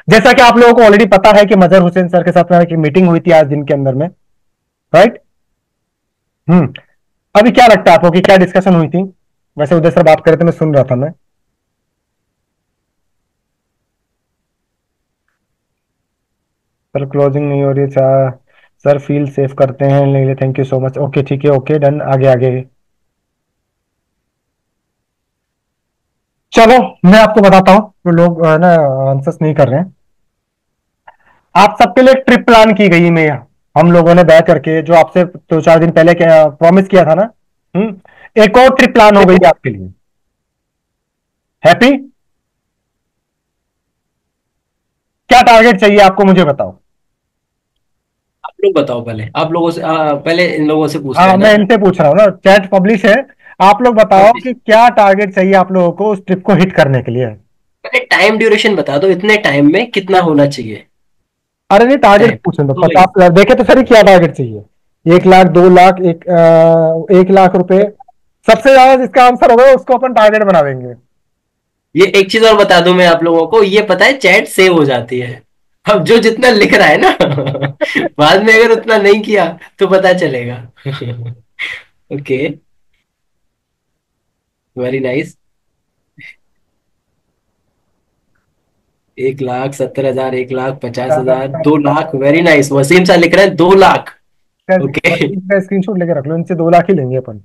जैसा कि आप लोगों को ऑलरेडी पता है कि मजहर हुसैन सर के साथ मेरी मीटिंग हुई थी आज दिन के अंदर में, राइट। हम्म। अभी क्या लगता है आपको कि क्या डिस्कशन हुई थी? वैसे उदय सर बात कर रहे थे, मैं सुन रहा था मैं। सर क्लोजिंग नहीं हो रही है सर, फील्ड सेव करते हैं, नहीं thank you so much, okay ठीक है, ओके डन, आगे आगे। चलो, मैं आपको बताता हूँ, तो लोग ना आंसर्स नहीं कर रहे हैं। आप सबके लिए ट्रिप प्लान की गई मैं, हम लोगों ने बैठ करके जो आपसे 2-4 दिन पहले प्रॉमिस किया था ना। एक और ट्रिप प्लान हो गई आपके लिए। हैप्पी? क्या टारगेट चाहिए आपको, मुझे बताओ। आप लोग बताओ पहले, आप लोगों से पहले इन लोगों से पूछते हाँ, हैं मैं ना। इनसे पूछ रहा हूँ ना, चैट पब्लिश है। आप लोग बताओ पब्लिश। कि क्या टारगेट चाहिए आप लोगों को उस ट्रिप को हिट करने के लिए। पहले टाइम ड्यूरेशन बता दो, इतने टाइम में कितना होना चाहिए। अरे नहीं, टारगेट टाइम पूछने दो, तो वही। 50,000 देखे तो सर, क्या टारगेट चाहिए? 1 लाख, 2 लाख, 1 लाख रुपए? सबसे ज्यादा जिसका आंसर होगा उसको अपन टारगेट बना देंगे। ये एक चीज और बता दूं मैं आप लोगों को, ये पता है चैट सेव हो जाती है। अब जो जितना लिख रहा है ना बाद में अगर उतना नहीं किया तो पता चलेगा। Okay. Very nice. 1,70,000, 1,50,000, 2 lakh, very nice. Wasim सा लिख रहे हैं 2 लाख। ओके। इसका स्क्रीनशॉट लेके रख लो, इनसे 2 लाख ही लेंगे अपन।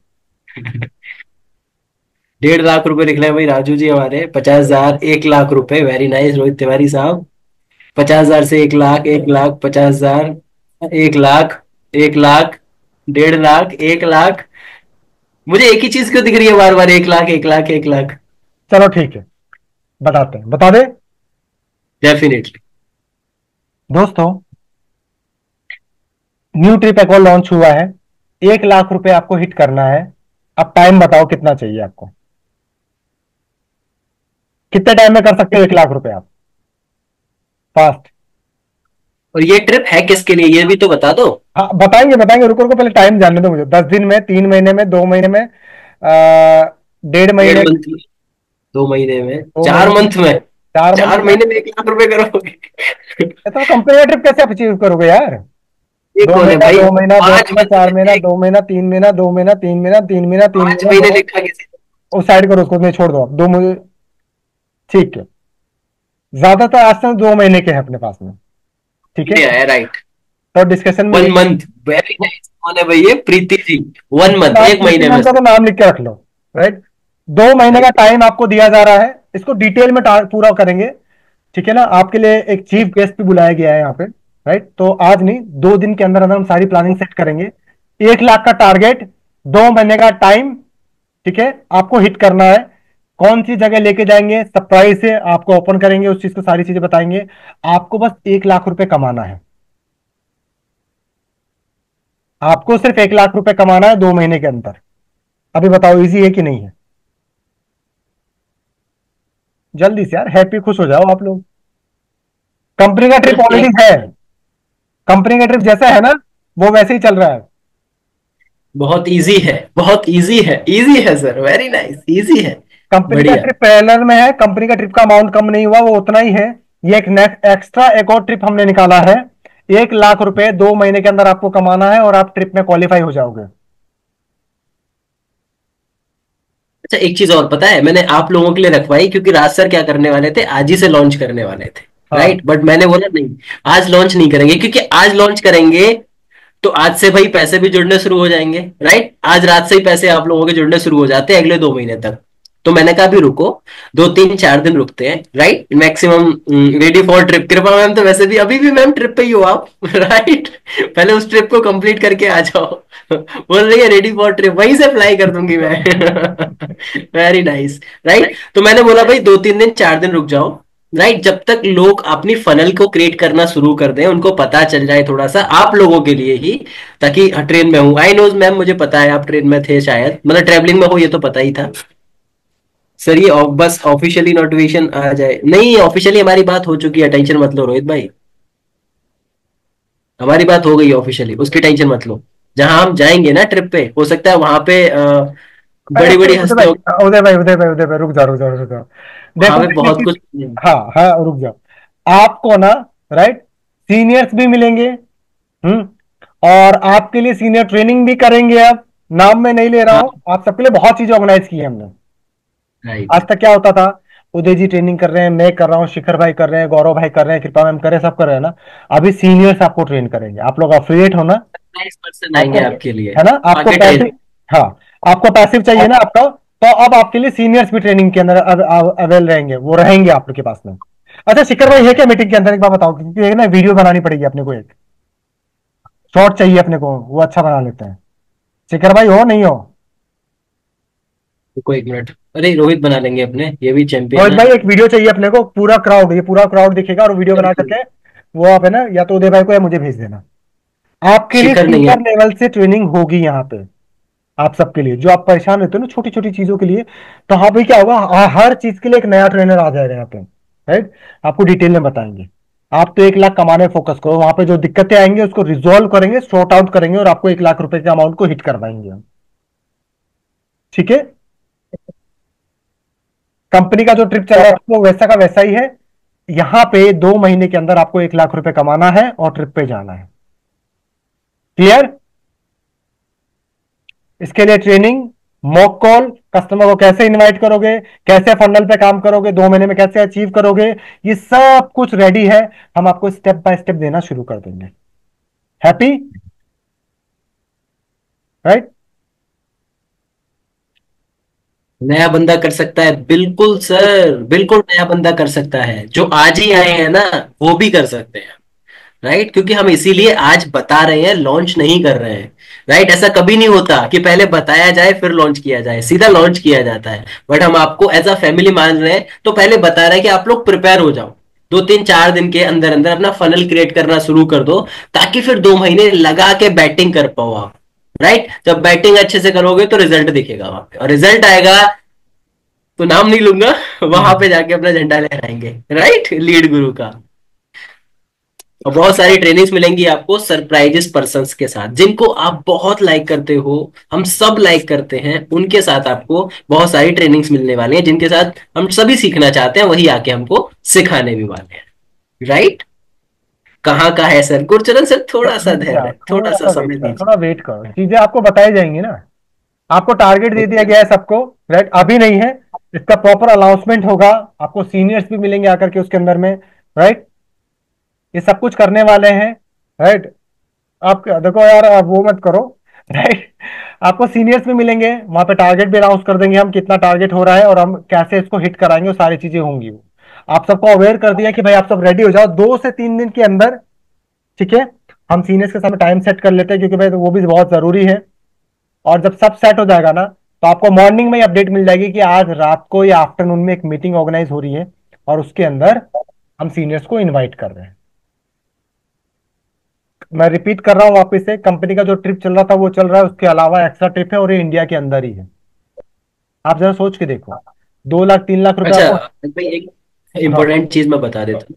1.5 लाख रुपए लिख रहे हैं भाई राजू जी हमारे। 50,000, 1 लाख रुपए, वेरी नाइस रोहित तिवारी साहब। 50,000 से 1 लाख, 1 लाख, 50,000, 1 लाख, 1 लाख, 1.5 लाख, 1 लाख। मुझे एक ही चीज क्यों दिख रही है बार बार, 1 लाख, 1 लाख, 1 लाख। चलो ठीक है, बताते हैं, बता दे। डेफिनेटली। दोस्तों, न्यू ट्रिप एक और लॉन्च हुआ है। 1 लाख रुपए आपको हिट करना है। अब टाइम बताओ कितना चाहिए आपको, कितने टाइम में कर सकते हो 1 लाख रुपए आप, फास्ट? और ये ट्रिप है किसके लिए, ये भी तो बता दो। हाँ, बताएंगे बताएंगे, रुको रुको, पहले टाइम जानने दो मुझे। 10 दिन में, 3 महीने में, 2 महीने में, 1.5 महीने? 1.5 मंथ में, 2 महीने में, दो चार महीने मंथ में। 4 मंथ चार में? महीने में 1 लाख रुपए करोगे? तो कंपनी का ट्रिप कैसे आप अचीव करोगे यार? ये दो कौन है महीना भाई? दो महीना दो पांच महीना मंथ में 4 महीना, एक, 2 महीना, 3 महीना, 2 महीना, 3 महीना, 3 महीना, 5 3 महीना, महीने दो। लिखा किसी उस साइड करो, उसको नहीं, छोड़ दो आप, दो मुझे। ठीक है, ज्यादातर आज तक 2 महीने के हैं अपने पास में। ठीक है, ने आया, राइट। तो डिस्कशन में 1 मंथ, वेरी नाइस। कौन है भाई ये? प्रीति जी। 1 मंथ, एक इसी महीने नाम में का से। तो नाम लिख के रख लो, राइट। 2 महीने का राइट। टाइम आपको दिया जा रहा है, इसको डिटेल में पूरा करेंगे। ठीक है ना, आपके लिए एक चीफ गेस्ट भी बुलाया गया है यहाँ पे, राइट। तो आज नहीं, 2 दिन के अंदर अंदर हम सारी प्लानिंग सेट करेंगे। 1 लाख का टारगेट, 2 महीने का टाइम। ठीक है, आपको हिट करना है। कौन सी जगह लेके जाएंगे, सरप्राइज से आपको ओपन करेंगे, उस चीज को सारी चीजें बताएंगे। आपको बस 1 लाख रुपए कमाना है। आपको सिर्फ 1 लाख रुपए कमाना है 2 महीने के अंदर। अभी बताओ, इजी है कि नहीं है? जल्दी से यार, हैप्पी, खुश हो जाओ आप लोग। कंपनी का ट्रिप ऑलरेडी एक, है। कंपनी का ट्रिप जैसा है ना, वो वैसे ही चल रहा है। बहुत इजी है, बहुत इजी है, इजी है सर, वेरी नाइस, इजी है। कंपनी का बढ़िया। ट्रिप पैरेलल में है, कंपनी का ट्रिप का अमाउंट कम नहीं हुआ, वो उतना ही है। ये एक नेक्स्ट एक्स्ट्रा एक और ट्रिप हमने निकाला है। 1 लाख रुपए 2 महीने के अंदर आपको कमाना है, और आप ट्रिप में क्वालिफाई हो जाओगे। अच्छा, एक चीज और पता है, मैंने आप लोगों के लिए रखवाई क्योंकि राज सर क्या करने वाले थे, आज ही से लॉन्च करने वाले थे। हाँ। राइट, बट मैंने बोला नहीं, आज लॉन्च नहीं करेंगे, क्योंकि आज लॉन्च करेंगे तो आज से भाई पैसे भी जुड़ने शुरू हो जाएंगे। राइट, आज रात से ही पैसे आप लोगों के जुड़ने शुरू हो जाते हैं अगले 2 महीने तक। तो मैंने कहा भी रुको, 2, 3, 4 दिन रुकते हैं, right maximum. Ready for trip, कृपा मैम तो वैसे भी अभी भी मैम ट्रिप पे ही हो आप। राइट, पहले उस ट्रिप को कंप्लीट करके आ जाओ। बोल रही है रेडी फॉर ट्रिप, वहीं से अप्लाई कर दूंगी मैं। Very nice. राइट, तो मैंने बोला भाई 2, 3 दिन, 4 दिन रुक जाओ। राइट, जब तक लोग अपनी फनल को क्रिएट करना शुरू कर दें, उनको पता चल जाए थोड़ा सा आप लोगों के लिए ही, ताकि ट्रेन में हूँ, आई नोज मैम, मुझे पता है आप ट्रेन में थे शायद, मतलब ट्रेवलिंग में हो, ये तो पता ही था। सर ये बस ऑफिशियली नोटिफिकेशन आ जाए, नहीं ऑफिशियली हमारी बात हो चुकी है, टेंशन मत लो रोहित भाई। हमारी बात हो गई ऑफिशियली, उसकी टेंशन मत लो। जहां हम जाएंगे ना ट्रिप पे, हो सकता है वहां पे अरे बड़ी बड़ी उदय हस्तियों, भाई, उदय भाई, उदय भाई, उदय भाई, रुक जाओ रुक जाओ रुक जाओ। वहां देखो पे बहुत टेक्निकली, कुछ। हाँ हाँ, रुक जाओ। आपको ना, राइट, सीनियर्स भी मिलेंगे। हम्म। और आपके लिए सीनियर ट्रेनिंग भी करेंगे। अब नाम मैं नहीं ले रहा हाँ। हूं, आप सबके लिए बहुत चीजें ऑर्गेनाइज की है हमने। आज राइट। तक क्या होता था, उदय जी ट्रेनिंग कर रहे हैं, मैं कर रहा हूँ, शिखर भाई कर रहे हैं, गौरव भाई कर रहे हैं, कृपा मैम कर रहे हैं, सब कर रहे हैं ना। अभी सीनियर्स आपको ट्रेन करेंगे, आप लोग अफिलिएट होना। 27% आपको, आएंगे आपके लिए। है ना, आपको आगे पैसिव। ट्रेनिंग। हाँ, आपको पैसिव चाहिए ना आपका। तो अब आपके लिए सीनियर्स भी ट्रेनिंग के अंदर अवेल रहेंगे, वो रहेंगे आप लोग के पास में। अच्छा शिखर भाई है क्या मीटिंग के अंदर, एक बार बताओ, क्योंकि एक ना वीडियो बनानी पड़ेगी अपने को, एक शॉर्ट चाहिए अपने को, वो अच्छा बना लेते हैं। शिखर भाई हो नहीं हो? रुको एक मिनट, अरे रोहित बना लेंगे अपने, ये भी चैंपियन रोहित है। भाई एक वीडियो चाहिए अपने को, पूरा क्राउड, ये पूरा क्राउड दिखेगा और वीडियो बना बिल्कुल। करके वो आप है ना, या तो उदय भाई को या मुझे भेज देना। आपके लिए शिखर नहीं है। सीनियर लेवल से ट्रेनिंग होगी यहाँ पे, आप सबके लिए, जो आप परेशान रहते हो ना छोटी छोटी चीजों के लिए। तो यहाँ पे क्या होगा, हर चीज के लिए एक नया ट्रेनर आ जाएगा यहाँ पे, राइट। आपको डिटेल में बताएंगे। आप तो 1 लाख कमाने में फोकस करो, वहां पे जो दिक्कतें आएंगी उसको रिजोल्व करेंगे, सॉर्ट आउट करेंगे, और आपको 1 लाख रुपए के अमाउंट को हिट करवाएंगे हम। ठीक है। कंपनी का जो ट्रिप चल रहा है वो वैसा का वैसा ही है। यहाँ पे 2 महीने के अंदर आपको 1 लाख रुपए कमाना है और ट्रिप पे जाना है। क्लियर? इसके लिए ट्रेनिंग, मॉक कॉल, कस्टमर को कैसे इनवाइट करोगे, कैसे फंडल पे काम करोगे, 2 महीने में कैसे अचीव करोगे, ये सब कुछ रेडी है। हम आपको स्टेप बाय स्टेप देना शुरू कर देंगे। हैप्पी? राइट। नया बंदा कर सकता है, बिल्कुल सर, बिल्कुल नया बंदा कर सकता है। जो आज ही आए हैं ना, वो भी कर सकते हैं। राइट, क्योंकि हम इसीलिए आज बता रहे हैं, लॉन्च नहीं कर रहे हैं। राइट, ऐसा कभी नहीं होता कि पहले बताया जाए फिर लॉन्च किया जाए, सीधा लॉन्च किया जाता है। बट हम आपको एज अ फैमिली मान रहे हैं, तो पहले बता रहे हैं कि आप लोग प्रिपेयर हो जाओ। 2 3 4 दिन के अंदर अंदर अपना फनल क्रिएट करना शुरू कर दो, ताकि फिर 2 महीने लगा के बैटिंग कर पाओ आप। राइट, जब बैटिंग अच्छे से करोगे तो रिजल्ट दिखेगा वहां पे, और रिजल्ट आएगा तो नाम नहीं लूंगा, वहां पे जाके अपना झंडा लहराएंगे। राइट, लीड गुरु का। और बहुत सारी ट्रेनिंग्स मिलेंगी आपको सरप्राइजेस पर्संस के साथ, जिनको आप बहुत लाइक करते हो, हम सब लाइक करते हैं, उनके साथ आपको बहुत सारी ट्रेनिंग्स मिलने वाली हैं, जिनके साथ हम सभी सीखना चाहते हैं, वही आके हमको सिखाने भी वाले हैं। राइट। कहाँ का है सर गुरचरण सर, थोड़ा सा रुक धैर्य, जा, थोड़ा थोड़ा सा सा वेट समय कर, दीजिए। थोड़ा वेट करो, चीजें आपको बताई जाएंगी ना। आपको टारगेट दे दिया ओके। गया है सबको, राइट, अभी नहीं है। इसका प्रॉपर अनाउंसमेंट होगा। आपको सीनियर्स भी मिलेंगे आकर के उसके अंदर में, राइट। ये सब कुछ करने वाले हैं, राइट। आप देखो यार, आप वो मत करो, राइट। आपको सीनियर्स भी मिलेंगे वहां पे, टारगेट भी अनाउंस कर देंगे हम, कितना टारगेट हो रहा है और हम कैसे इसको हिट कराएंगे, वो सारी चीजें होंगी। वो आप सबको अवेयर कर दिया कि भाई आप सब रेडी हो जाओ 2 से 3 दिन के अंदर। ठीक है। हम सीनियर्स के साथ टाइम सेट कर लेते हैं, क्योंकि भाई वो भी बहुत जरूरी है। और जब सब सेट हो जाएगा ना, तो आपको मॉर्निंग में ही अपडेट मिल जाएगी कि आज रात को या आफ्टरनून में एक मीटिंग ऑर्गेनाइज हो रही है, और उसके अंदर हम सीनियर्स को इनवाइट कर रहे हैं। मैं रिपीट कर रहा हूं वापस से, कंपनी का जो ट्रिप चल रहा था वो चल रहा है, उसके अलावा एक्स्ट्रा ट्रिप है, और ये इंडिया के अंदर ही है। आप जरा सोच के देखो, 2 लाख 3 लाख रुपए अच्छा आपको। भाई, एक हाँ, इंपॉर्टेंट चीज मैं बता देता हूँ।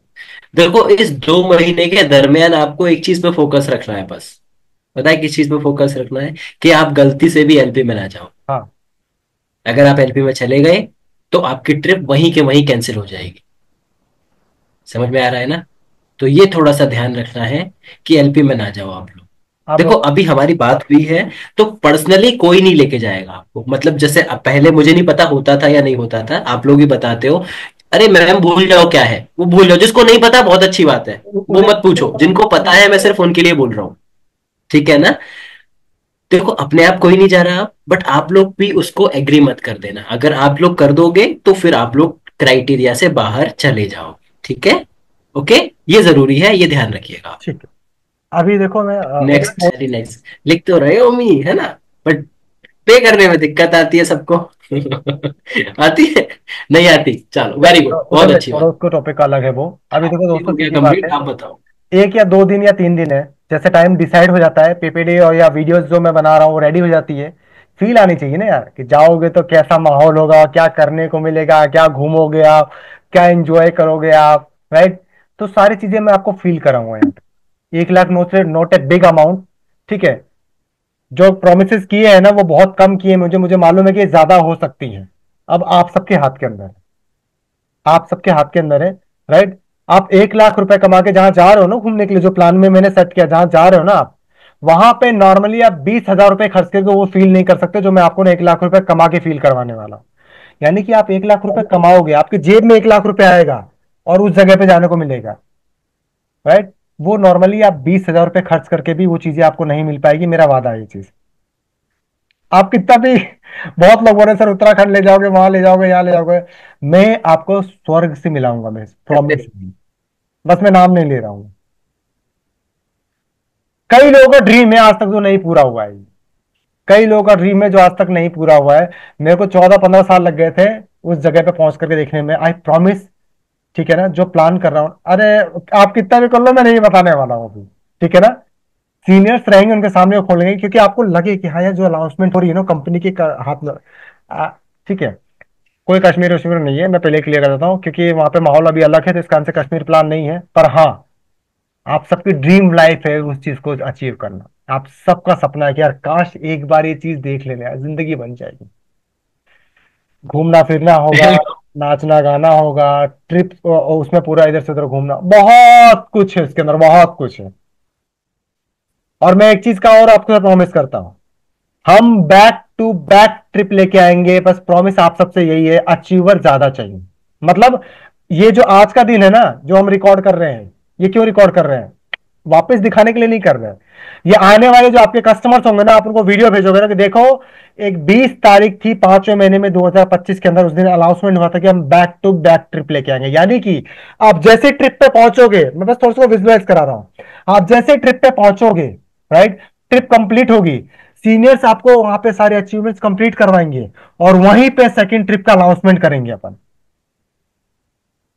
देखो, इस 2 महीने के दरमियान आपको एक चीज पे फोकस रखना है बस। पता है किस चीज पे फोकस रखना है? कि आप गलती से भी एलपी में ना जाओ। हाँ, अगर आप एलपी में चले गए, तो आपकी ट्रिप वहीं के वहीं कैंसिल हो जाएगी। समझ में आ रहा है ना? तो ये थोड़ा सा ध्यान रखना है कि एलपी में ना जाओ आप लोग। आप देखो, लोग। अभी हमारी बात हुई है, तो पर्सनली कोई नहीं लेके जाएगा आपको। मतलब जैसे अब पहले मुझे नहीं पता होता था या नहीं होता था, आप लोग ही बताते हो। अरे मैम भूल जाओ क्या है, वो भूल जाओ। जिसको नहीं पता बहुत अच्छी बात है, वो उदय, मत पूछो। जिनको पता है, मैं सिर्फ उनके लिए बोल रहा हूँ। ठीक है ना? देखो, अपने आप कोई नहीं जा रहा, बट आप लोग भी उसको एग्री मत कर देना। अगर आप लोग कर दोगे, तो फिर आप लोग क्राइटेरिया से बाहर चले जाओ। ठीक है? ओके। ये जरूरी है, ये ध्यान रखिएगा आप। ठीक है। अभी देखो मैं नेक्स्ट, वेरी नाइस। लिख तो रहे हो मी, है ना? बट पे करने में दिक्कत आती है सबको। आती है? नहीं आती? चलो, वेरी गुड, उधर बहुत से अच्छी छोड़ो, बात। उसको टॉपिक अलग है वो। अभी देखो ये दोस्तों, हो गया सीधी बात कंप्लीट, है, आप बताओ। 1 या 2 दिन या 3 दिन है, जैसे टाइम डिसाइड हो जाता है, पीपीडी और या वीडियोस जो मैं बना रहा हूँ रेडी हो जाती है। फील आनी चाहिए ना यार, कि जाओगे तो कैसा माहौल होगा, क्या करने को मिलेगा, क्या घूमोगे आप, क्या एंजॉय करोगे आप, राइट। तो सारी चीजें मैं आपको फील कराऊंगा यहाँ पे। 1 लाख नोट से नोट ए बिग अमाउंट। ठीक है। जो प्रोमिस किए हैं ना वो बहुत कम किए, मुझे मुझे मालूम है कि ज्यादा हो सकती है। अब आप सबके हाथ के अंदर है, आप सबके हाथ के अंदर है, राइट। आप 1 लाख रुपए कमा के जहां जा रहे हो ना घूमने के लिए, जो प्लान में मैंने सेट किया, जहां जा रहे हो ना आप, वहां पे नॉर्मली आप 20 हजार रुपए खर्च करके वो फील नहीं कर सकते जो मैं आपको ना 1 लाख रुपए कमा के फील करवाने वाला हूं। यानी कि आप 1 लाख रुपए कमाओगे, आपकी जेब में 1 लाख रुपए आएगा और उस जगह पे जाने को मिलेगा, राइट। वो नॉर्मली आप 20 हजार रुपए खर्च करके भी वो चीजें आपको नहीं मिल पाएगी, मेरा वादा है ये चीज। आप कितना भी बहुत लोग बोल रहे हैं सर उत्तराखंड ले जाओगे, वहां ले जाओगे, यहाँ ले जाओगे, मैं आपको स्वर्ग से मिलाऊंगा, मैं प्रॉमिस। बस मैं नाम नहीं ले रहा हूं। कई लोगों का ड्रीम है आज तक जो नहीं पूरा हुआ है। कई लोगों का ड्रीम है जो आज तक नहीं पूरा हुआ है। मेरे को 14-15 साल लग गए थे उस जगह पे पहुंच करके देखने में, आई प्रॉमिस। ठीक है ना, जो प्लान कर रहा हूं, अरे आप कितना भी कर लो, मैं नहीं बताने वाला हूं अभी। ठीक है ना, सीनियर्स रहेंगे उनके सामने वो खोलेंगे, क्योंकि आपको लगे कि हाँ यार जो अनाउंसमेंट हो रही है ना कंपनी के हाथ में, ठीक है। कोई कश्मीर वश्मीर नहीं है, मैं पहले क्लियर कर देता हूँ, क्योंकि वहां पे माहौल अभी अलग है, तो इसका आंसर कश्मीर प्लान नहीं है। पर हाँ, आप सबकी ड्रीम लाइफ है उस चीज को अचीव करना। आप सबका सपना है कि यार काश एक बार ये चीज देख लेना, जिंदगी बन जाएगी। घूमना फिरना होगा, नाचना गाना होगा, ट्रिप उसमें पूरा इधर से उधर घूमना, बहुत कुछ है इसके अंदर, बहुत कुछ है। और मैं एक चीज का और आपको प्रॉमिस करता हूं, हम बैक टू बैक ट्रिप लेके आएंगे। बस प्रॉमिस आप सबसे यही है, अचीवर ज्यादा चाहिए। मतलब ये जो आज का दिन है ना जो हम रिकॉर्ड कर रहे हैं, ये क्यों रिकॉर्ड कर रहे हैं? वापस दिखाने के लिए नहीं कर रहे हैं। ये आने वाले जो आपके कस्टमर्स होंगे ना, आप उनको वीडियो भेजोगे ना कि देखो, एक 20 तारीख थी 5वें महीने में 2025 के अंदर, उस दिन अनाउंसमेंट हुआ था कि हम बैक टू बैक ट्रिप लेके आएंगे। यानी कि आप जैसे ट्रिप पे पहुंचोगे, मैं बस थोड़ा सा विजुअलाइज करा रहा हूं, आप जैसे ट्रिप पे पहुंचोगे, राइट, ट्रिप कंप्लीट होगी, सीनियर्स आपको वहां पे सारे अचीवमेंट्स कंप्लीट करवाएंगे, और वहीं पे सेकंड ट्रिप का अनाउंसमेंट करेंगे अपन,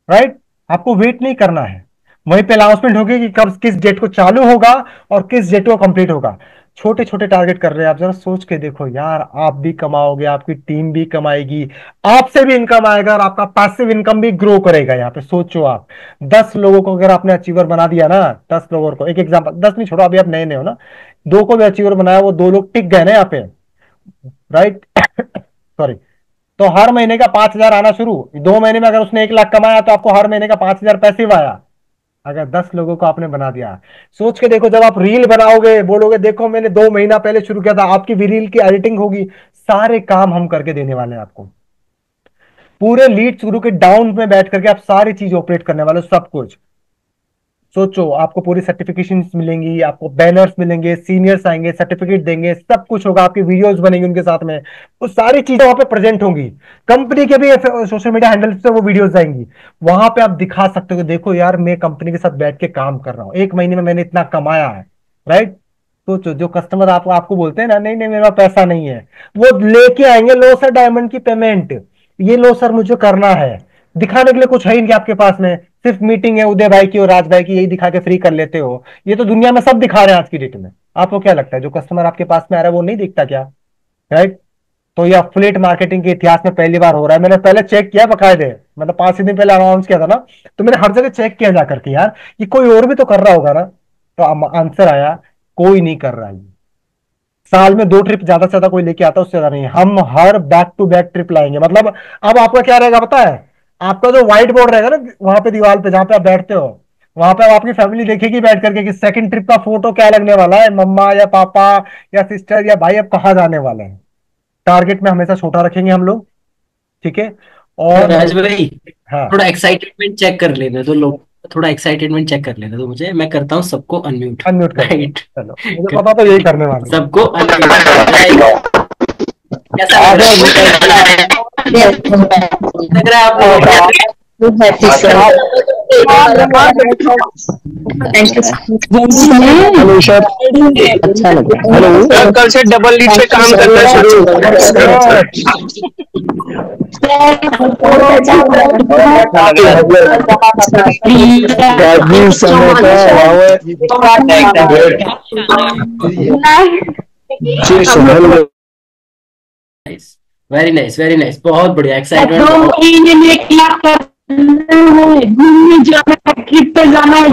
राइट। आपको वेट नहीं करना है, वहीं पे अनाउंसमेंट होगी कि कब किस डेट को चालू होगा और किस डेट को कंप्लीट होगा। छोटे छोटे टारगेट कर रहे हैं आप, जरा सोच के देखो यार, आप भी कमाओगे, आपकी टीम भी कमाएगी, आपसे भी इनकम आएगा, और आपका पैसिव इनकम भी ग्रो करेगा। यहाँ पे सोचो आप, 10 लोगों को अगर आपने अचीवर बना दिया ना, 10 लोगों को, एक एग्जांपल, 10 नहीं छोड़ो, अभी आप नए नए हो ना, 2 को भी अचीवर बनाया, वो 2 लोग टिक गए ना यहाँ पे, राइट। सॉरी। तो हर महीने का 5 हजार आना शुरू, 2 महीने में अगर उसने 1 लाख कमाया तो आपको हर महीने का 5 हजार पैसिव आया, अगर 10 लोगों को आपने बना दिया। सोच के देखो, जब आप रील बनाओगे, बोलोगे देखो मैंने 2 महीना पहले शुरू किया था, आपकी भी रील की एडिटिंग होगी, सारे काम हम करके देने वाले हैं आपको। पूरे लीड शुरू के डाउन में बैठ करके आप सारी चीज ऑपरेट करने वाले हो, सब कुछ। सोचो, आपको पूरी सर्टिफिकेशन मिलेंगी, आपको बैनर्स मिलेंगे, सीनियर्स आएंगे, सर्टिफिकेट देंगे, सब कुछ होगा, आपकी वीडियोस बनेंगी उनके साथ में, वो सारी चीजें वहां पे प्रेजेंट होंगी। कंपनी के भी सोशल मीडिया हैंडल से वो वीडियोस जाएंगी, वहां पे आप दिखा सकते हो कि देखो यार मैं कंपनी के साथ बैठ के काम कर रहा हूँ, 1 महीने में मैंने इतना कमाया है, राइट। सोचो, जो कस्टमर आपको आपको बोलते हैं ना, नहीं नहीं मेरा पैसा नहीं है, वो लेके आएंगे लो सर डायमंड की पेमेंट, ये लो सर मुझे करना है। दिखाने के लिए कुछ है ही नहीं आपके पास में, सिर्फ मीटिंग है उदय भाई की और राज भाई की, यही दिखा के फ्री कर लेते हो। ये तो दुनिया में सब दिखा रहे हैं आज की डेट में। आपको क्या लगता है जो कस्टमर आपके पास में आ रहा है वो नहीं दिखता क्या? राइट। तो ये अफिलिएट मार्केटिंग के इतिहास में पहली बार हो रहा है। मैंने पहले चेक किया बकायदे, मतलब 5 ही दिन पहले अनाउंस किया था ना, तो मैंने हर जगह चेक किया जाकर के यार, ये कोई और भी तो कर रहा होगा ना। तो आंसर आया, कोई नहीं कर रहा है। साल में 2 ट्रिप ज्यादा से ज्यादा कोई लेके आता है, उससे ज्यादा नहीं। हम हर बैक टू बैक ट्रिप लाएंगे। मतलब अब आपका क्या रहेगा पता है? आपका जो व्हाइट बोर्ड रहेगा ना वहां पे दीवार पे जहां पे आप बैठते हो, वहां पे अब आपकी फैमिली देखेगी बैठ करके कि सेकंड ट्रिप का फोटो क्या लगने वाला है, मम्मा या पापा या सिस्टर या भाई अब कहाँ जाने वाले हैं। टारगेट में हमेशा छोटा रखेंगे हम लोग, ठीक है। और राज भाई, हाँ, थोड़ा एक्साइटमेंट चेक कर लेने तो लोग, थोड़ा एक्साइटमेंट चेक कर लेने तो मुझे, मैं करता हूँ सबको अनम्यूट। अनम्यूट कर दो। राइट, चलो, मुझे पता तो यही करने वाले हैं। सबको अनम्यूट। राइट, कैसा आ लग रहा जाओ है? लग रहा है आप लोगों को? हेलो सर, अच्छा लग रहा है। हेलो सर, कल से डबल लीड पे काम करना शुरू। राजीव समय का nice, very nice, very nice, बहुत बढ़िया, एक्साइटमेंट 2 महीने में 1 लाख घूमने जाना है, ट्रिप पे जाना है।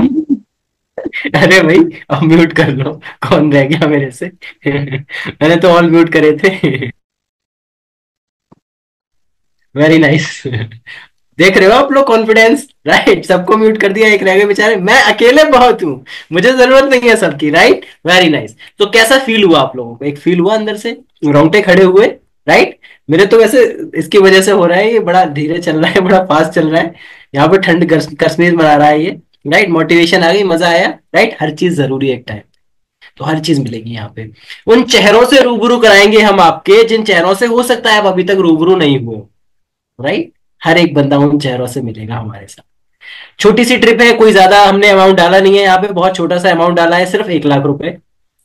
अरे भाई, अब म्यूट कर लो, कौन रह गया मेरे से? मैंने तो ऑल म्यूट करे थे। Very nice. देख रहे हो आप लोग कॉन्फिडेंस, राइट? सबको म्यूट कर दिया, एक रह गए बेचारे, मैं अकेले बहुत हूं, मुझे जरूरत नहीं है सबकी, राइट? Very nice. तो कैसा फील हुआ आप लोगों को? एक फील हुआ अंदर से, रोंगटे खड़े हुए, राइट? मेरे तो वैसे इसकी वजह से हो रहा है, ये बड़ा धीरे चल रहा है, बड़ा फास्ट चल रहा है, यहाँ पे ठंड कश्मीर मना रहा है ये, राइट? मोटिवेशन आ गई, मजा आया, राइट? हर चीज जरूरी है एक टाइम, तो हर चीज मिलेगी यहाँ पे। उन चेहरों से रूबरू कराएंगे हम आपके, जिन चेहरों से हो सकता है आप अभी तक रूबरू नहीं हुए, राइट? हर एक बंदा उन चेहरों से मिलेगा हमारे साथ। छोटी सी ट्रिप है, कोई ज्यादा हमने अमाउंट डाला नहीं है यहाँ पे, बहुत छोटा सा अमाउंट डाला है, सिर्फ 1 लाख रुपए।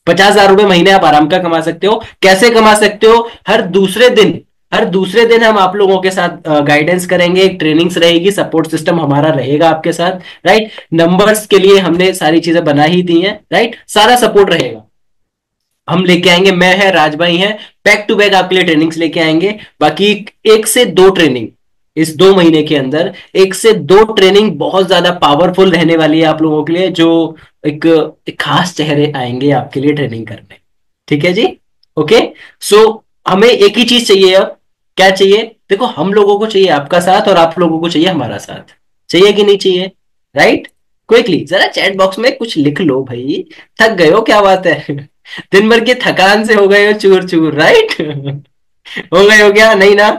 50,000 रुपए महीने आप आराम का कमा सकते हो। कैसे कमा सकते हो? हर दूसरे दिन हम आप लोगों के साथ गाइडेंस करेंगे, एक ट्रेनिंग्स रहेगी, सपोर्ट सिस्टम हमारा रहेगा आपके साथ, राइट? नंबर्स के लिए हमने सारी चीजें बना ही दी हैं, राइट? सारा सपोर्ट रहेगा, हम लेके आएंगे, मैं है, राज भाई है, बैक टू बैक आपके लिए ट्रेनिंग्स लेके आएंगे। बाकी 1 से 2 ट्रेनिंग इस 2 महीने के अंदर, 1 से 2 ट्रेनिंग बहुत ज्यादा पावरफुल रहने वाली है आप लोगों के लिए, जो एक, एक खास चेहरे आएंगे आपके लिए ट्रेनिंग करने। ठीक है जी? ओके। सो हमें एक ही चीज चाहिए अब। क्या चाहिए? देखो, हम लोगों को चाहिए आपका साथ और आप लोगों को चाहिए हमारा साथ। चाहिए कि नहीं चाहिए? राइट? क्विकली जरा चैट बॉक्स में कुछ लिख लो भाई। थक गए हो, क्या बात है? दिन भर की थकान से हो गए हो चूर चूर, राइट? हो गए हो क्या? नहीं ना?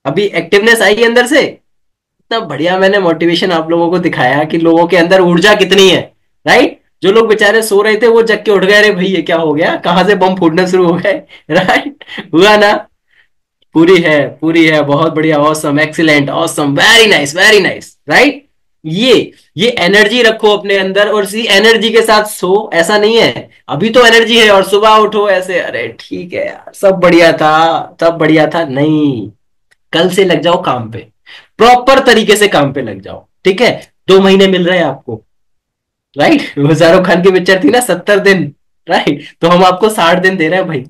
अभी एक्टिवनेस आई अंदर से? इतना बढ़िया मैंने मोटिवेशन आप लोगों को दिखाया कि लोगों के अंदर ऊर्जा कितनी है, राइट? जो लोग बेचारे सो रहे थे वो जग के उठ गए, अरे भाई ये क्या हो गया, कहां से बम फूटने शुरू हो गए, राइट? हुआ ना? पूरी है, पूरी है, बहुत बढ़िया, awesome, excellent, awesome, very nice, very nice, right? ये ये एनर्जी रखो अपने अंदर और इसी एनर्जी के साथ सो। ऐसा नहीं है अभी तो एनर्जी है और सुबह उठो ऐसे, अरे ठीक है यार, सब बढ़िया था, सब बढ़िया था, नहीं। कल से लग जाओ काम पे, प्रॉपर तरीके से काम पे लग जाओ, ठीक है? 2 महीने मिल रहे हैं आपको, राइट? वो शाहरुख खान की पिक्चर थी ना, 70 दिन, राइट? तो हम आपको 60 दिन दे रहे हैं भाई।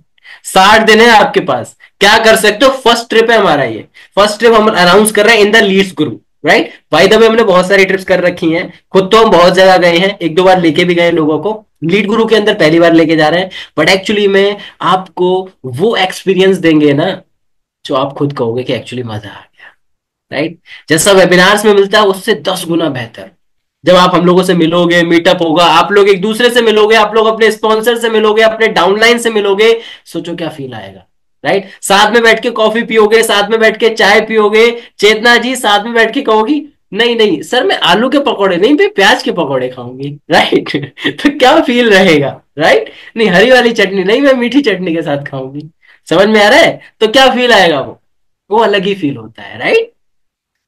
60 दिन है आपके पास, क्या कर सकते हो? फर्स्ट ट्रिप है हमारा ये, फर्स्ट ट्रिप हम अनाउंस कर रहे हैं in the leads group, right? By the way हमने बहुत सारी ट्रिप्स कर रखी हैं, खुद तो हम बहुत जगह गए हैं, 1-2 बार लेके भी गए लोगों को, लीड गुरु के अंदर पहली बार लेके जा रहे हैं। बट एक्चुअली में आपको वो एक्सपीरियंस देंगे ना, जो आप खुद कहोगे कि एक्चुअली मजा आ गया, राइट? जैसा वेबिनार्स में मिलता है उससे 10 गुना बेहतर। जब आप हम लोगों से मिलोगे, मीटअप होगा, आप लोग एक दूसरे से मिलोगे, आप लोग अपने स्पॉन्सर से मिलोगे, अपने डाउनलाइन से मिलोगे, सोचो क्या फील आएगा, राइट? साथ में बैठ के कॉफी पियोगे, साथ में बैठ के चाय पियोगे, चेतना जी साथ में बैठ के कहोगी नहीं नहीं सर मैं आलू के पकौड़े नहीं, मैं प्याज के पकौड़े खाऊंगी, राइट? तो क्या फील रहेगा, राइट? नहीं हरी वाली चटनी नहीं, मैं मीठी चटनी के साथ खाऊंगी। समझ में आ रहा है? तो क्या फील आएगा? वो अलग ही फील होता है, राइट?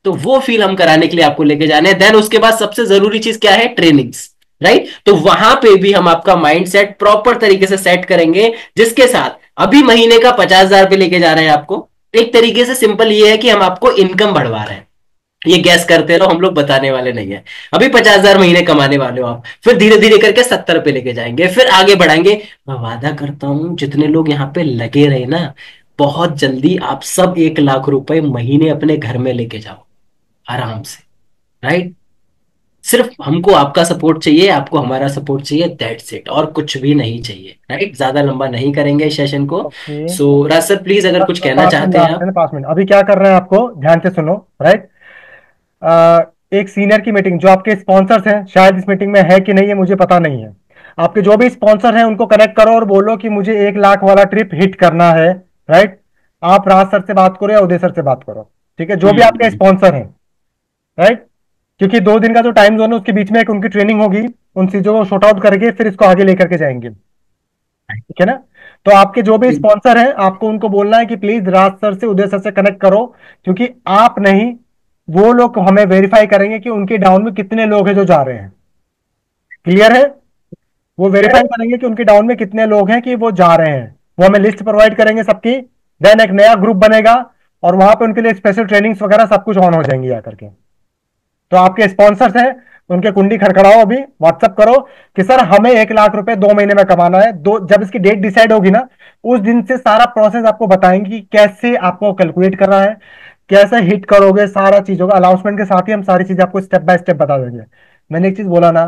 तो वो फील हम कराने के लिए आपको लेके जाने हैं। देन उसके बाद सबसे जरूरी चीज क्या है? Trainings, right? तो वहां पे भी हम आपका माइंड सेट प्रॉपर तरीके से सेट करेंगे, जिसके साथ अभी महीने का 50,000 रुपये लेके जा रहे हैं आपको। एक तरीके से सिंपल ये है कि हम आपको इनकम बढ़वा रहे हैं, ये गैस करते रहो, हम लोग बताने वाले नहीं है। अभी 50,000 महीने कमाने वाले हो आप, फिर धीरे धीरे करके 70 पे लेके जाएंगे, फिर आगे बढ़ाएंगे। मैं वादा करता हूं जितने लोग यहाँ पे लगे रहे ना, बहुत जल्दी आप सब 1 लाख रुपए महीने अपने घर में लेके जाओ आराम से, राइट? सिर्फ हमको आपका सपोर्ट चाहिए, आपको हमारा सपोर्ट चाहिए, दैट्स इट, और कुछ भी नहीं चाहिए, राइट? ज्यादा लंबा नहीं करेंगे इस सेशन को। Okay. So Raj sir please अगर कुछ कहना 5 मिनट चाहते हैं लास्ट है आप। ना, 5 मिनट। अभी क्या कर रहे हैं, आपको ध्यान से सुनो, राइट? एक सीनियर की मीटिंग, जो आपके स्पॉन्सर्स हैं, शायद इस मीटिंग में है कि नहीं है मुझे पता नहीं है। आपके जो भी स्पॉन्सर हैं उनको कनेक्ट करो और बोलो कि मुझे 1 लाख वाला ट्रिप हिट करना है, राइट? आप राज सर से बात करो या उदय सर से बात करो, ठीक है? जो भी आपके हम्म। स्पॉन्सर हैं, राइट? क्योंकि 2 दिन का जो टाइम जोन है उसके बीच में एक उनकी ट्रेनिंग होगी, उन चीजों को शॉर्ट आउट करके फिर इसको आगे लेकर के जाएंगे, ठीक है ना? तो आपके जो भी स्पॉन्सर हैं आपको उनको बोलना है कि प्लीज राज सर से, उदय सर से कनेक्ट करो, क्योंकि आप नहीं, वो लोग हमें वेरीफाई करेंगे कि उनके डाउन में कितने लोग हैं जो जा रहे हैं। क्लियर है? वो वेरीफाई करेंगे कि उनके डाउन में कितने लोग हैं कि वो जा रहे हैं, वो हमें लिस्ट प्रोवाइड करेंगे सबकी। देन एक नया ग्रुप बनेगा और वहां पे उनके लिए स्पेशल ट्रेनिंग्स वगैरह सब कुछ ऑन हो जाएंगी आकर के। तो आपके स्पॉन्सर्स हैं, उनके कुंडी खड़खड़ाओ, अभी व्हाट्सअप करो कि सर हमें 1 लाख रुपए 2 महीने में कमाना है। दो, जब इसकी डेट डिसाइड होगी ना, उस दिन से सारा प्रोसेस आपको बताएंगे कि कैसे आपको कैलकुलेट करना है, कैसे हिट करोगे, सारा चीज होगा। अनाउंसमेंट के साथ ही हम सारी चीज आपको स्टेप बाय स्टेप बता देंगे। मैंने एक चीज बोला ना,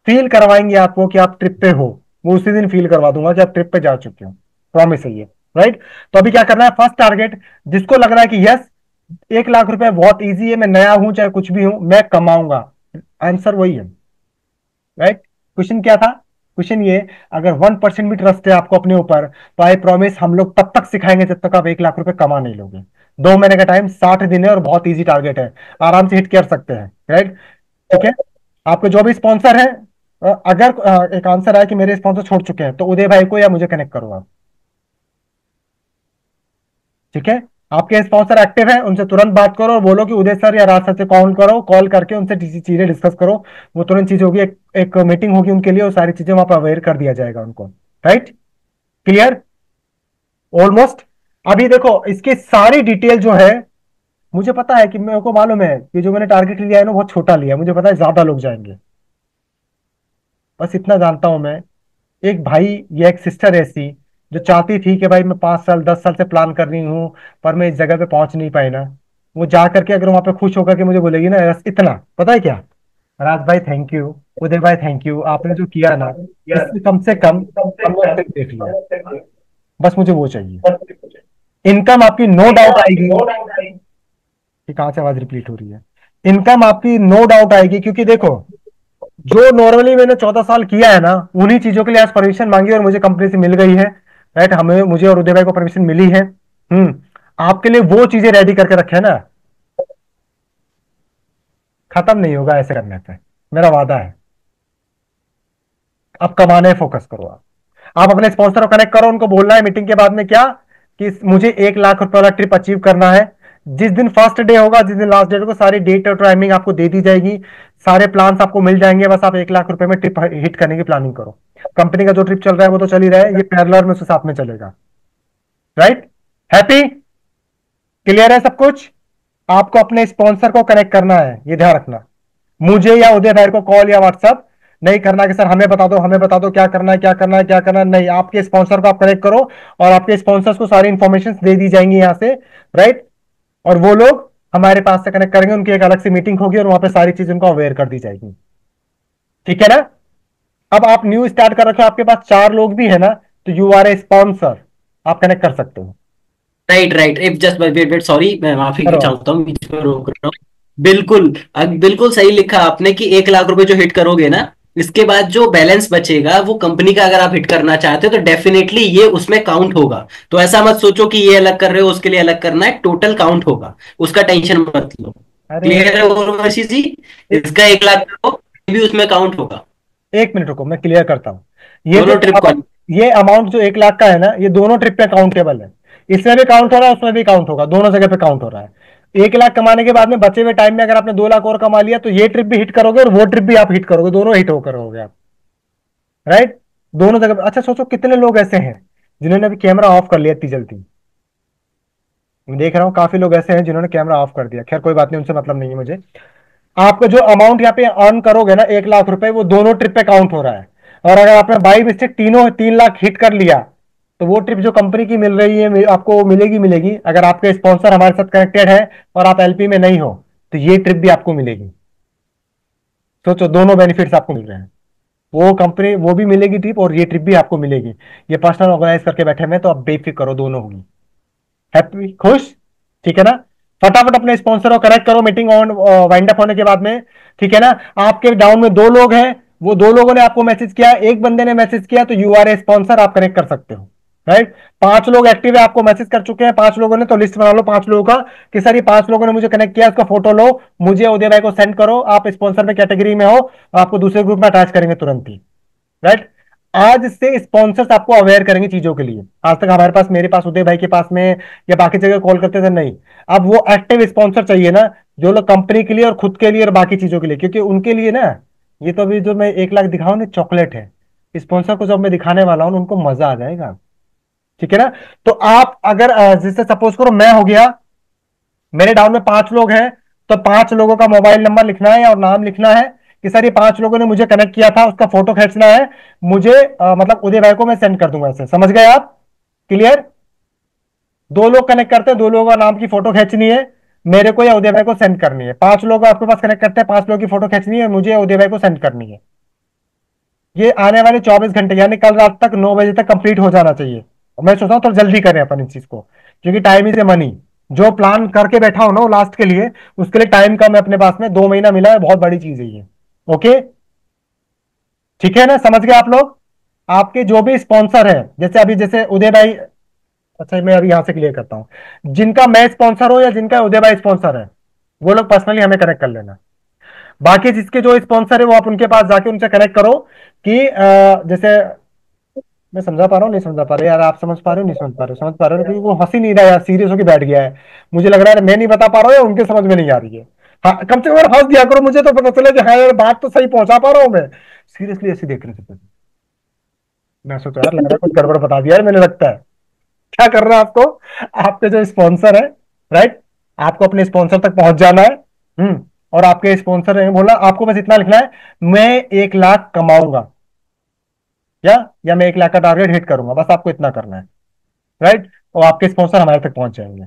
फील करवाएंगे आपको कि आप ट्रिप पे हो, वो उसी दिन फील करवा दूंगा कि आप ट्रिप पे जा चुके हो, प्रॉमिस है ये, राइट? तो अभी क्या करना है, फर्स्ट टारगेट जिसको लग रहा है कि यस 1 लाख रुपए बहुत इजी है, मैं नया हूं चाहे कुछ भी हूं, मैं कमाऊंगा। आंसर वही है, राइट। क्वेश्चन क्या था? क्वेश्चन ये, अगर 1% भी ट्रस्ट है आपको अपने ऊपर, तो आई प्रॉमिस हम लोग तब तक सिखाएंगे जब तक आप 1 लाख रुपए कमा नहीं लोगे। 2 महीने का टाइम, 60 दिन है, और बहुत इजी टारगेट है, आराम से हिट कर सकते हैं, राइट। ठीक है। आपके जो भी स्पॉन्सर है, अगर एक आंसर आया कि मेरे स्पॉन्सर छोड़ चुके हैं, तो उदय भाई को या मुझे कनेक्ट करो आप। ठीक है। आपके स्पॉन्सर एक्टिव है, उनसे तुरंत बात करो और बोलो कि उदय सर या राज सर से कॉल करो, कॉल करके उनसे चीजें डिस्कस करो। वो तुरंत चीज होगी, एक मीटिंग होगी उनके लिए, और सारी चीजें वहां पर अवेयर कर दिया जाएगा उनको। राइट। क्लियर? ऑलमोस्ट। अभी देखो इसकी सारी डिटेल जो है, मुझे पता है कि मेरे को मालूम है कि जो मैंने टारगेट लिया है ना बहुत छोटा लिया है, मुझे पता है ज्यादा लोग जाएंगे। बस इतना जानता हूं मैं। एक भाई या एक सिस्टर ऐसी जो चाहती थी कि भाई मैं 5 साल 10 साल से प्लान कर रही हूँ, पर मैं इस जगह पे पहुंच नहीं पाई ना, वो जा करके अगर वहां पे खुश होकर के मुझे बोलेगी ना, बस इतना पता है क्या, राज भाई थैंक यू, उदय भाई थैंक यू, आपने जो किया ना, इससे कम से कम हमने ट्रिप देख लिया। बस मुझे वो चाहिए। इनकम आपकी नो डाउट आएगी। कि कहाँ से आवाज रिपीट हो रही है? इनकम आपकी नो डाउट आएगी, क्योंकि देखो, जो नॉर्मली मैंने 14 साल किया है ना, उन्हीं चीजों के लिए आज परमिशन मांगी और मुझे कंपनी से मिल गई है। राइट, हमें मुझे और उदय भाई को परमिशन मिली है। आपके लिए वो चीजें रेडी करके रखे हैं ना, खत्म नहीं होगा ऐसे करने पे, मेरा वादा है। अब कमाने फोकस करो आप अपने स्पॉन्सर को कनेक्ट करो, उनको बोलना है मीटिंग के बाद में क्या, कि मुझे 1 लाख रुपए वाला ट्रिप अचीव करना है। जिस दिन फर्स्ट डे होगा, जिस दिन लास्ट डेट होगा, सारी डेट और टाइमिंग आपको दे दी जाएगी, सारे प्लान्स आपको मिल जाएंगे। बस आप 1 लाख रुपए में ट्रिप हिट करने की प्लानिंग करो। कंपनी का जो ट्रिप चल रहा है वो तो चल ही रहा है, ये पैरेलल में उसके साथ में चलेगा। राइट। हैप्पी? क्लियर है सब कुछ? आपको अपने स्पॉन्सर को कनेक्ट करना है, ये ध्यान रखना। मुझे या उदय भाई को कॉल या व्हाट्सएप नहीं करना कि सर हमें बता दो, हमें बता दो क्या करना है, क्या करना है, क्या करना है, नहीं। आपके स्पॉन्सर को आप कनेक्ट करो, और आपके स्पॉन्सर्स को सारी इंफॉर्मेशन दे दी जाएंगी यहां से। राइट। और वो लोग हमारे पास से कनेक्ट करेंगे, उनकी एक अलग से मीटिंग होगी और वहां पे सारी चीज उनको अवेयर कर दी जाएगी। ठीक है ना? अब आप न्यू स्टार्ट कर रखे हो, आपके पास 4 लोग भी है ना, तो यू आर ए स्पॉन्सर, आप कनेक्ट कर सकते हो। Right right, if just wait wait sorry, मैं माफी करो आप। चाहता हूँ, बीच में रोक रहा हूँ। बिल्कुल, बिल्कुल सही लिखा आपने कि 1 लाख रुपए जो हिट करोगे ना, इसके बाद जो बैलेंस बचेगा वो कंपनी का अगर आप हिट करना चाहते हो तो डेफिनेटली ये उसमें काउंट होगा। तो ऐसा मत सोचो कि ये अलग कर रहे हो उसके लिए अलग करना है, टोटल काउंट होगा, उसका टेंशन मत लो। अरे क्लियर है उर्वशी जी? एक इसका 1 लाख करो, ये भी उसमें काउंट होगा। एक मिनट रुको, मैं क्लियर करता हूं। ये जो दोनों ट्रिप को। ये अमाउंट जो 1 लाख का है ना, ये दोनों ट्रिप पे काउंटेबल है। इसमें भी काउंट हो रहा है, उसमें भी काउंट होगा, दोनों जगह पे काउंट हो रहा है। 1 लाख कमाने के बाद में बचे हुए टाइम में अगर आपने 2 लाख और कमा लिया, तो ये ट्रिप भी हिट करोगे और वो ट्रिप भी आप हिट करोगे, दोनों हिट होकर करोगे आप। राइट। दोनों जगह। अच्छा सोचो कितने लोग ऐसे हैं जिन्होंने अभी कैमरा ऑफ कर लिया इतनी जल्दी। मैं देख रहा हूँ काफी लोग ऐसे हैं जिन्होंने कैमरा ऑफ कर दिया, खैर कोई बात नहीं, उनसे मतलब नहीं है मुझे। आपका जो अमाउंट यहाँ पे अर्न करोगे ना, 1 लाख रुपए, वो दोनों ट्रिप पे काउंट हो रहा है। और अगर आपने बाई मिस्टेक तीनों 3 लाख हिट कर लिया, तो वो ट्रिप जो कंपनी की मिल रही है आपको मिलेगी मिलेगी। अगर आपके स्पॉन्सर हमारे साथ कनेक्टेड है और आप एलपी में नहीं हो, तो ये ट्रिप भी आपको मिलेगी। सोचो दोनों बेनिफिट्स आपको मिल रहे हैं, वो कंपनी वो भी मिलेगी ट्रिप, और ये ट्रिप भी आपको मिलेगी। ये पर्सनल ऑर्गेनाइज करके बैठे में, तो आप बेफिक्र करो, दोनों होगी। हैप्पी? खुश? ठीक है ना? फटाफट अपने स्पॉन्सर को कनेक्ट करो मीटिंग ऑन वाइंड अप होने के बाद में। ठीक है ना? आपके डाउन में 2 लोग हैं, वो 2 लोगों ने आपको मैसेज किया, एक बंदे ने मैसेज किया, तो यू आर ए स्पॉन्सर, आप कनेक्ट कर सकते हो। राइट। 5 लोग एक्टिव है, आपको मैसेज कर चुके हैं 5 लोगों ने, तो लिस्ट बना लो 5 लोगों का, कि सर ये 5 लोगों ने मुझे कनेक्ट किया, उसका फोटो लो, मुझे उदय भाई को सेंड करो, आप स्पॉन्सर में कैटेगरी में हो, आपको दूसरे ग्रुप में अटैच करेंगे तुरंत ही। राइट। आज से स्पॉन्सर्स आपको अवेयर करेंगे चीजों के लिए। आज तक हमारे पास, मेरे पास, उदय भाई के पास में या बाकी जगह कॉल करते थे, नहीं। अब वो एक्टिव स्पॉन्सर चाहिए ना, जो लोग कंपनी के लिए और खुद के लिए और बाकी चीजों के लिए, क्योंकि उनके लिए ना, ये तो अभी जो मैं 1 लाख दिखाऊं ना, चॉकलेट है। स्पॉन्सर को जब मैं दिखाने वाला हूं, उनको मजा आ जाएगा। ठीक है ना? तो आप अगर जैसे सपोज करो मैं हो गया, मेरे डाउन में 5 लोग हैं, तो 5 लोगों का मोबाइल नंबर लिखना है और नाम लिखना है, कि सर ये 5 लोगों ने मुझे कनेक्ट किया था, उसका फोटो खींचना है मुझे, मतलब उदय भाई को मैं सेंड कर दूंगा ऐसे, समझ गए आप? क्लियर? 2 लोग कनेक्ट करते हैं, 2 लोगों का नाम की फोटो खींचनी है, मेरे को या उदय भाई को सेंड करनी है। 5 लोग आपके पास कनेक्ट करते हैं, 5 लोगों की फोटो खींचनी है, मुझे या उदय भाई को सेंड करनी है। ये आने वाले 24 घंटे, यानी कल रात तक 9 बजे तक कंप्लीट हो जाना चाहिए। और मैं सोचता हूँ थोड़ा जल्दी करें अपन इस चीज को, क्योंकि टाइम इज ए मनी। जो प्लान करके बैठा हूं ना लास्ट के लिए, उसके लिए टाइम कम है अपने पास में, 2 महीना मिला है, बहुत बड़ी चीज है ये। ओके, ठीक है ना, समझ गए आप लोग? आपके जो भी स्पॉन्सर है, जैसे अभी जैसे उदय भाई, अच्छा मैं अभी यहां से क्लियर करता हूं, जिनका मैं स्पॉन्सर हो या जिनका उदय भाई स्पॉन्सर है, वो लोग पर्सनली हमें कनेक्ट कर लेना। बाकी जिसके जो स्पॉन्सर है वो आप उनके पास जाके उनसे कनेक्ट करो कि जैसे, मैं समझा पा रहा हूँ नहीं समझा पा रहे यार, आप समझ पा रहे हो नहीं समझ पा रहे हो, समझ पा रहे हो, क्योंकि वो हंसी नहीं रहा यार, सीरियस होकर बैठ गया है। मुझे लग रहा है मैं नहीं बता पा रहा हूँ या उनके समझ में नहीं आ रही है। हाँ, कम से कम हंस दिया करो, मुझे तो पता चले कि हाँ यार बात तो सही पहुंचा पा रहा हूँ मैं। सीरियसली ऐसे देख रहे थे, मैं सोचा यार लग रहा है कुछ गड़बड़ बता दिया है मैंने, लगता है। क्या करना है आपको, आपके जो स्पॉन्सर है, राइट, आपको अपने स्पॉन्सर तक पहुंच जाना है। और आपके स्पॉन्सर ने बोला आपको बस इतना लिखना है, मैं 1 लाख कमाऊंगा, या मैं 1 लाख का टारगेट हिट करूंगा, बस आपको इतना करना है, राइट। और आपके स्पॉन्सर हमारे तक पहुंच जाएंगे,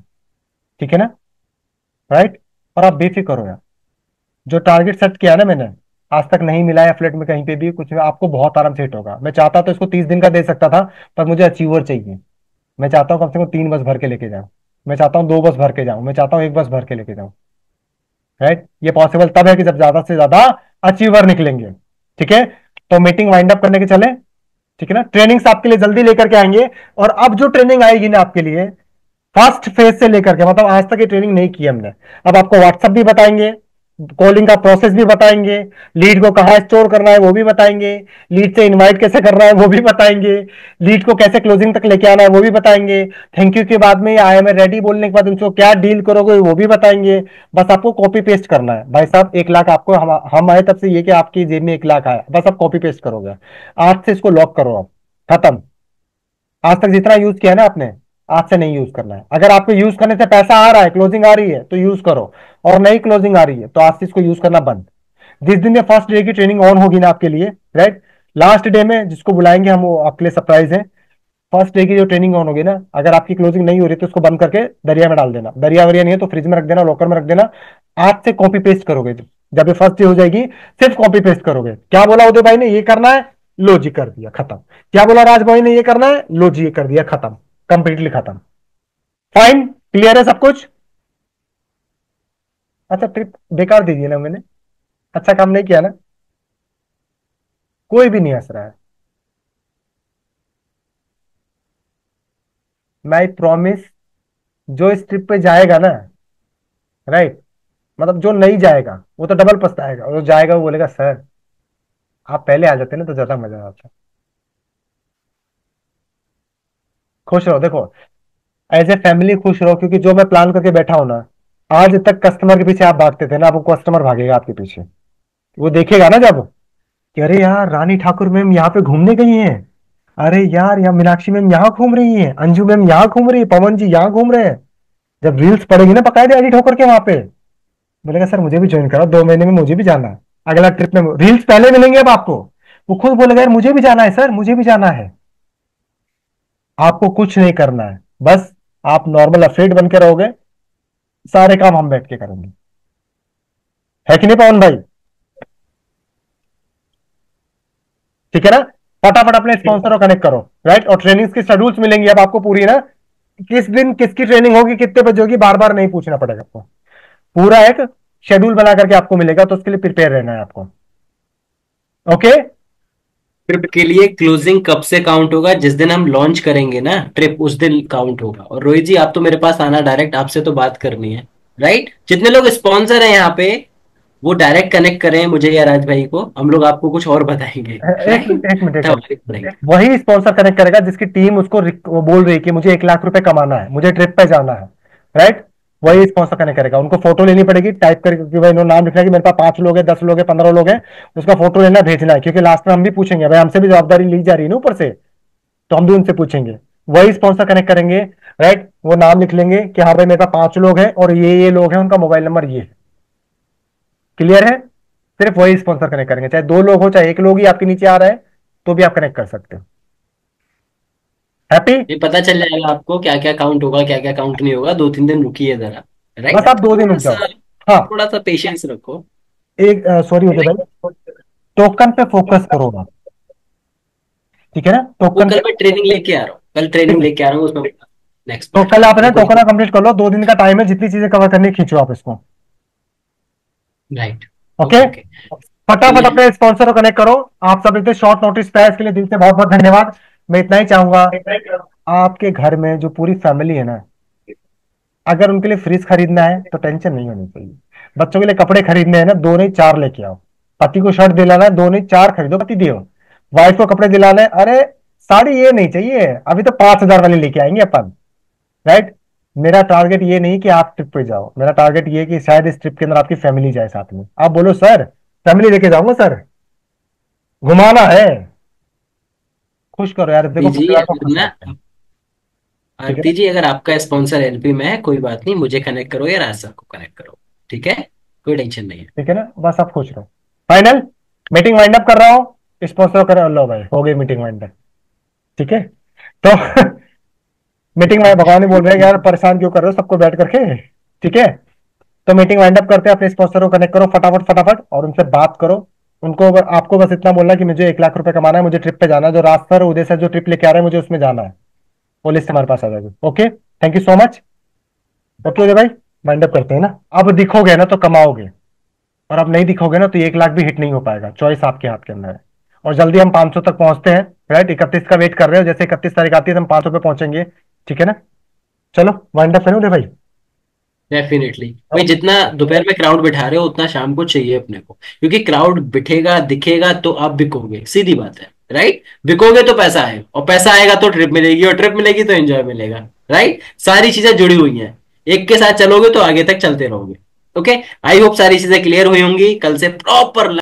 ठीक है ना, राइट। और आप बेफिक्र हो यार, जो टारगेट सेट किया ना मैंने, आज तक नहीं मिला है फ्लेट में कहीं पे भी कुछ, आपको बहुत आराम से हिट होगा। मैं चाहता तो इसको 30 दिन का दे सकता था, पर मुझे अचीवर चाहिए। मैं चाहता हूँ कम से कम 3 बस भर के लेके जाऊं, मैं चाहता हूँ 2 बस भर के जाऊं, मैं चाहता हूँ 1 बस भर के लेके जाऊं, राइट। ये पॉसिबल तब है कि जब ज्यादा से ज्यादा अचीवर निकलेंगे, ठीक है। तो मीटिंग वाइंड अप करने के चले, ठीक है ना। ट्रेनिंग्स आपके लिए जल्दी लेकर के आएंगे, और अब जो ट्रेनिंग आएगी ना आपके लिए, फर्स्ट फेज से लेकर के, मतलब आज तक ये ट्रेनिंग नहीं की हमने, अब आपको व्हाट्सएप भी बताएंगे, कॉलिंग का प्रोसेस भी बताएंगे, लीड को कहाँ स्टोर करना है वो भी बताएंगे, लीड से इनवाइट कैसे करना है वो भी बताएंगे, लीड को कैसे क्लोजिंग तक लेके आना है वो भी बताएंगे, थैंक यू के बाद में आई एम रेडी बोलने के बाद उनको क्या डील करोगे वो भी बताएंगे। बस आपको कॉपी पेस्ट करना है भाई साहब। 1 लाख आपको, हम आए तब से ये कि आपकी जेब में 1 लाख आया, बस आप कॉपी पेस्ट करोगे। आज से इसको लॉक करो, आप खत्म। आज तक जितना यूज किया ना आपने, आज से नहीं यूज करना है। अगर आपको यूज करने से पैसा आ रहा है, क्लोजिंग आ रही है तो यूज करो, और नहीं क्लोजिंग आ रही है तो आज से इसको यूज करना बंद। जिस दिन ये फर्स्ट डे की ट्रेनिंग ऑन होगी ना आपके लिए, राइट, लास्ट डे में जिसको बुलाएंगे हम, वो आपके लिए सरप्राइज है। फर्स्ट डे की जो ट्रेनिंग ऑन होगी ना, अगर आपकी क्लोजिंग नहीं हो रही तो उसको बंद करके दरिया में डाल देना, दरिया वरिया नहीं है तो फ्रिज में रख देना, लॉकर में रख देना। आज से कॉपी पेस्ट करोगे, जब ये फर्स्ट डे हो जाएगी सिर्फ कॉपी पेस्ट करोगे। क्या बोला उदय भाई ने, ये करना है, लो जी कर दिया, खत्म। क्या बोला राज भाई ने, ये करना है, लो जी ये कर दिया, खत्म, कंप्लीटली खत्म। फाइन, क्लियर है सब कुछ? अच्छा, ट्रिप बेकार दीजिए ना मैंने, अच्छा काम नहीं किया ना? कोई भी नहीं हंस रहा है, मैं प्रॉमिस, जो इस ट्रिप पे जाएगा ना, राइट, मतलब जो नहीं जाएगा वो तो डबल पछताएगा, और जो जाएगा वो बोलेगा सर आप पहले आ जाते ना तो ज्यादा मजा आता। खुश रहो, देखो, एज ए फैमिली खुश रहो, क्योंकि जो मैं प्लान करके बैठा हूं ना, आज तक कस्टमर के पीछे आप भागते थे ना, अब वो कस्टमर भागेगा आपके पीछे। वो देखेगा ना जब कि अरे यार रानी ठाकुर मैम यहाँ पे घूमने गई हैं, अरे यार यहाँ मीनाक्षी मैम यहाँ घूम रही हैं, अंजू मैम यहाँ घूम रही है, पवन जी यहाँ घूम रहे हैं। जब रील्स पड़ेगी ना बकायदे आईडी ठोकर के वहां पे, बोलेगा सर मुझे भी ज्वाइन करो, 2 महीने में मुझे भी जाना है, अगला ट्रिप में रील्स पहले मिलेंगे अब आपको। वो खुद बोलेगा यार मुझे भी जाना है सर, मुझे भी जाना है। आपको कुछ नहीं करना है, बस आप नॉर्मल अफरेड बन के रहोगे, सारे काम हम बैठ के करेंगे, है कि नहीं पवन भाई? ठीक है ना। फटाफट अपने स्पॉन्सर को कनेक्ट करो, राइट। और ट्रेनिंग्स की शेड्यूल्स मिलेंगी अब आपको पूरी ना, किस दिन किसकी ट्रेनिंग होगी, कितने बजे होगी, बार बार नहीं पूछना पड़ेगा आपको, पूरा एक शेड्यूल बना करके आपको मिलेगा, तो उसके लिए प्रिपेयर रहना है आपको। ओके, ट्रिप के लिए क्लोजिंग कब से काउंट होगा? जिस दिन हम लॉन्च करेंगे ना ट्रिप, उस दिन काउंट होगा। और रोहित जी आप तो मेरे पास आना, डायरेक्ट आपसे तो बात करनी है, राइट। जितने लोग स्पॉन्सर हैं यहाँ पे, वो डायरेक्ट कनेक्ट करें मुझे या राज भाई को, हम लोग आपको कुछ और बताएंगे, एक राइट। मिनट एक मिनट एक तब मिनट। आगे बढ़ेंगे। वही स्पॉन्सर कनेक्ट करेगा जिसकी टीम उसको वो बोल रही है कि मुझे 1 लाख रुपए कमाना है, मुझे ट्रिप पे जाना है, राइट। वही स्पॉन्सर कनेक्ट करेगा, उनको फोटो लेनी पड़ेगी, टाइप करके कि भाई इन्होंने नाम लिखना है कि मेरे पास 5 लोग हैं, 10 लोग हैं, 15 लोग हैं, उसका फोटो लेना भेजना है, क्योंकि लास्ट में हम भी पूछेंगे भाई, हमसे भी जवाबदारी ली जा रही है ना ऊपर से, तो हम भी उनसे पूछेंगे। वही स्पॉन्सर कनेक्ट करेंगे, राइट। वो नाम लिख लेंगे कि हाँ भाई मेरे पास 5 लोग हैं और ये लोग हैं, उनका मोबाइल नंबर ये है, क्लियर है। सिर्फ वही स्पॉन्सर कनेक्ट करेंगे, चाहे 2 लोग हो चाहे 1 लोग ही आपके नीचे आ रहा है, तो भी आप कनेक्ट कर सकते हो। हैप्पी? ये पता चल जाएगा आपको क्या क्या काउंट होगा, क्या क्या काउंट नहीं होगा। 2-3 दिन रुकिए जरा, बस राइट। आप 2 दिन रुक जाओ। हाँ, थोड़ा सा पेशेंस रखो। एक सॉरी उदय भाई, टोकन पे फोकस करो आप, ठीक है ना, वो टोकन कल पे। मैं ट्रेनिंग लेके आ रहा हूँ, कल ट्रेनिंग लेके आ रहा हूँ उसमें। नेक्स्ट तो पार्ट कल आप करते ना हैं कोई। टोकन कंप्लीट कर लो, 2 दिन का टाइम है, जितनी चीजें कवर करनी है, खींचो आप इसको। राइट। Okay, okay okay. फटाफट क्लियर। अपने स्पॉन्सर को कनेक्ट करो। आप सब इतने शॉर्ट नोटिस पे है, इसके लिए दिल से बहुत बहुत धन्यवाद। मैं इतना ही चाहूंगा, आपके घर में जो पूरी फैमिली है ना, अगर उनके लिए फ्रिज खरीदना है तो टेंशन नहीं होनी चाहिए। बच्चों के लिए कपड़े खरीदने हैं ना, 2 नहीं 4 लेके आओ। पति को शर्ट दिलाना है, 2 नहीं 4 खरीदो, पति दियो। वाइफ को कपड़े दिलाने हैं, अरे साड़ी ये नहीं चाहिए, अभी तो 5,000 वाली लेके आएंगे अपन। राइट। मेरा टारगेट ये नहीं कि आप ट्रिप पे जाओ, मेरा टारगेट ये कि शायद इस ट्रिप के अंदर आपकी फैमिली जाए साथ में। आप बोलो सर, फैमिली लेके जाऊंगा सर, घुमाना है। खुश करो यार, देखो जी परिवार को अगर खुश ना, रखते हैं। ठीक है आरती जी अगर आपका स्पॉन्सर एलपी में है कोई बात नहीं, मुझे कनेक्ट करो या राज सर को कनेक्ट करो। ठीक है, कोई टेंशन नहीं है। ठीक है ना, बस आप खुश रहो। फाइनल मीटिंग वाइंड अप कर रहा हूँ, स्पॉन्सर कर लो भाई, हो गई मीटिंग वाइंड अप। ठीक है, तो मीटिंग में भगवान ही बोल रहे हैं कि यार परेशान क्यों कर रहे हो सबको बैठ करके। ठीक है, तो मीटिंग वाइंड अप करते हैं, अपने स्पॉन्सर को कनेक्ट करो फटाफट फटाफट और उनसे बात करो। उनको आपको बस इतना बोलना है कि मुझे 1 लाख रुपए कमाना है, मुझे ट्रिप पे जाना है, जो राज सर उदय सर जो ट्रिप लेके आ रहे हैं मुझे उसमें जाना है। वो लिस्ट हमारे पास आ जाएगी। Okay, thank you so much. Okay Uday भाई, वाइंड अप करते हैं ना। अब दिखोगे ना तो कमाओगे, और अब नहीं दिखोगे ना तो 1 लाख भी हिट नहीं हो पाएगा। चॉइस आपके हाथ के अंदर है। और जल्दी हम 500 तक पहुंचते हैं। राइट, 31 का वेट कर रहे हो, जैसे 31 तारीख आती है तो हम 500 पे पहुंचेंगे। ठीक है ना, चलो वाइंड अप करें उदय भाई। डेफिनेटली भाई, जितना दोपहर में क्राउड बिठा रहे हो उतना शाम को चाहिए अपने को, क्योंकि क्राउड बिठेगा दिखेगा तो आप बिकोगे, सीधी बात है। राइट, बिकोगे तो पैसा आएगा, और पैसा आएगा तो ट्रिप मिलेगी, और ट्रिप मिलेगी तो एंजॉय मिलेगा। राइट, सारी चीजें जुड़ी हुई हैं। एक के साथ चलोगे तो आगे तक चलते रहोगे। ओके, आई होप सारी चीजें क्लियर हुई होंगी। कल से प्रॉपर